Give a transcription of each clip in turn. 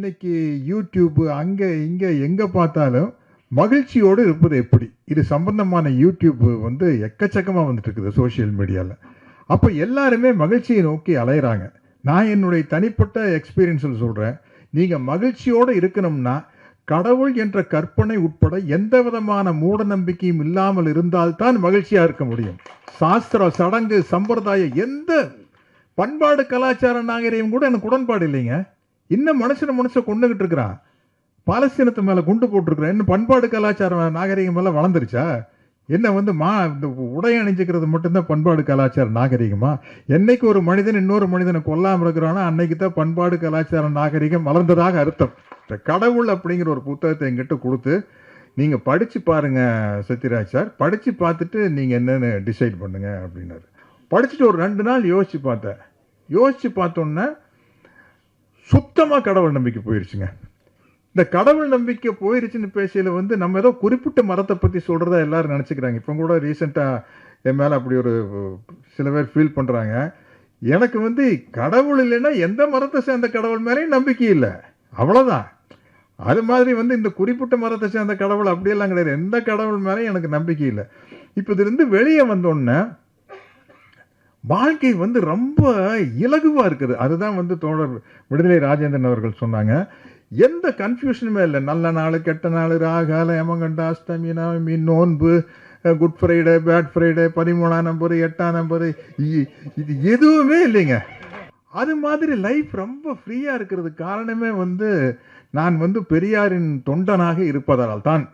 இன்னைக்கு யூடியூப் அங்கே இங்கே எங்கே பார்த்தாலும் மகிழ்ச்சியோடு இருப்பது எப்படி, இது சம்பந்தமான யூடியூப் வந்து எக்கச்சக்கமாக வந்துட்டு இருக்குது சோஷியல் மீடியாவில். அப்போ எல்லாருமே மகிழ்ச்சியை நோக்கி அலையிறாங்க. நான் என்னுடைய தனிப்பட்ட எக்ஸ்பீரியன்ஸில் சொல்கிறேன், நீங்கள் மகிழ்ச்சியோடு இருக்கணும்னா கடவுள் என்ற கற்பனை உட்பட எந்த விதமான மூட நம்பிக்கையும் இல்லாமல் இருந்தால்தான் மகிழ்ச்சியாக இருக்க முடியும். சாஸ்திரம், சடங்கு, சம்பிரதாயம், எந்த பண்பாடு, கலாச்சார நாகரிகம் கூட எனக்கு உடன்பாடு இல்லைங்க. இன்னும் மனுஷனை கொண்டுகிட்டு இருக்கிறான். பாலஸ்தீனத்து மேலே குண்டு போட்டிருக்கிறேன். இன்னும் பண்பாடு, கலாச்சார நாகரிகம் எல்லாம் வளர்ந்துருச்சா? என்ன வந்து இந்த உடை அணிஞ்சிக்கிறது மட்டும்தான் பண்பாடு, கலாச்சார நாகரிகமா? என்னைக்கு ஒரு மனிதன் இன்னொரு மனிதனை கொல்லாமல் இருக்கிறானோ அன்னைக்கு தான் பண்பாடு, கலாச்சார நாகரிகம் வளர்ந்ததாக அர்த்தம். இந்த கடவுள் அப்படிங்கிற ஒரு புத்தகத்தை எங்கிட்ட கொடுத்து நீங்கள் படித்து பாருங்க சத்யராஜ் சார், படித்து பார்த்துட்டு நீங்கள் என்னென்னு டிசைட் பண்ணுங்க அப்படின்னாரு. படிச்சுட்டு ஒரு 2 நாள் யோசித்து பார்த்தேன். யோசித்து பார்த்தோன்னே சுத்தமாக கடவுள் நம்பிக்கை போயிடுச்சுங்க. இந்த கடவுள் நம்பிக்கை போயிருச்சுன்னு பேசையில் வந்து நம்ம ஏதோ குறிப்பிட்ட மரத்தை பற்றி சொல்கிறதா எல்லாரும் நினச்சிக்கிறாங்க. இப்போ கூட ரீசெண்டாக என் மேலே அப்படி ஒரு சில பேர் ஃபீல் பண்ணுறாங்க. எனக்கு வந்து கடவுள் இல்லைன்னா எந்த மரத்தை சேர்ந்த கடவுள் மேலேயும் நம்பிக்கை இல்லை, அவ்வளோதான். அது மாதிரி வந்து இந்த குறிப்பிட்ட மரத்தை சேர்ந்த கடவுள் அப்படியெல்லாம் கிடையாது. எந்த கடவுள் மேலேயும் எனக்கு நம்பிக்கை இல்லை. இப்போ இதுலேருந்து வெளியே வந்தோடனே வாழ்க்கை வந்து ரொம்ப இலகுவாக இருக்குது. அதுதான் வந்து தோழர் விடுதலை ராஜேந்திரன் அவர்கள் சொன்னாங்க. எந்த கன்ஃபியூஷனுமே இல்லை. நல்ல நாள், கெட்ட நாள், ராகால, யமகண்டா, அஷ்டமி, நவமி, நோன்பு, குட் ஃப்ரைடே, பேட் ஃப்ரைடே, 13ஆம் நம்பர், 8ஆம் நம்பர், இது எதுவுமே இல்லைங்க. அது மாதிரி லைஃப் ரொம்ப ஃப்ரீயாக இருக்கிறதுக்கு காரணமே வந்து நான் வந்து பெரியாரின் தொண்டனாக இருப்பதால் தான்.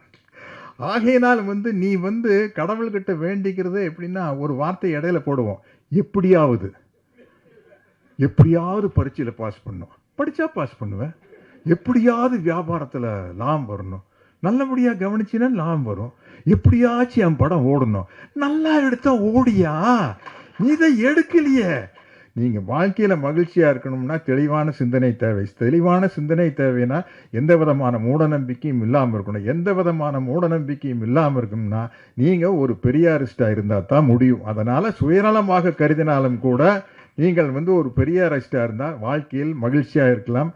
ஆகையினால் வந்து நீ வந்து கடவுள்கிட்ட வேண்டிக்கிறது எப்படின்னா, ஒரு வார்த்தை இடையில போடுவோம், எப்படியாவது பரீட்சையில் பாஸ் பண்ணும். படித்தா பாஸ் பண்ணுவேன். எப்படியாவது வியாபாரத்தில் லாபம் வரணும், நல்லபடியாக கவனிச்சினா லாபம் வரும். எப்படியாச்சும் என் படம் ஓடணும். நல்லா எடுத்தா ஓடியா, நீ இதை எடுக்கலையே. நீங்கள் வாழ்க்கையில் மகிழ்ச்சியாக இருக்கணும்னா தெளிவான சிந்தனை தேவை. தெளிவான சிந்தனை தேவைன்னா எந்த விதமான மூட நம்பிக்கையும் இல்லாமல் இருக்கணும். எந்த விதமான மூட நம்பிக்கையும் இல்லாமல் இருக்கணும்னா நீங்கள் ஒரு பெரியாரிஸ்டாக இருந்தால் தான் முடியும். அதனால் சுயநலமாக கருதினாலும் கூட நீங்கள் வந்து ஒரு பெரியாரிஸ்டாக இருந்தால் வாழ்க்கையில் மகிழ்ச்சியாக இருக்கலாம்.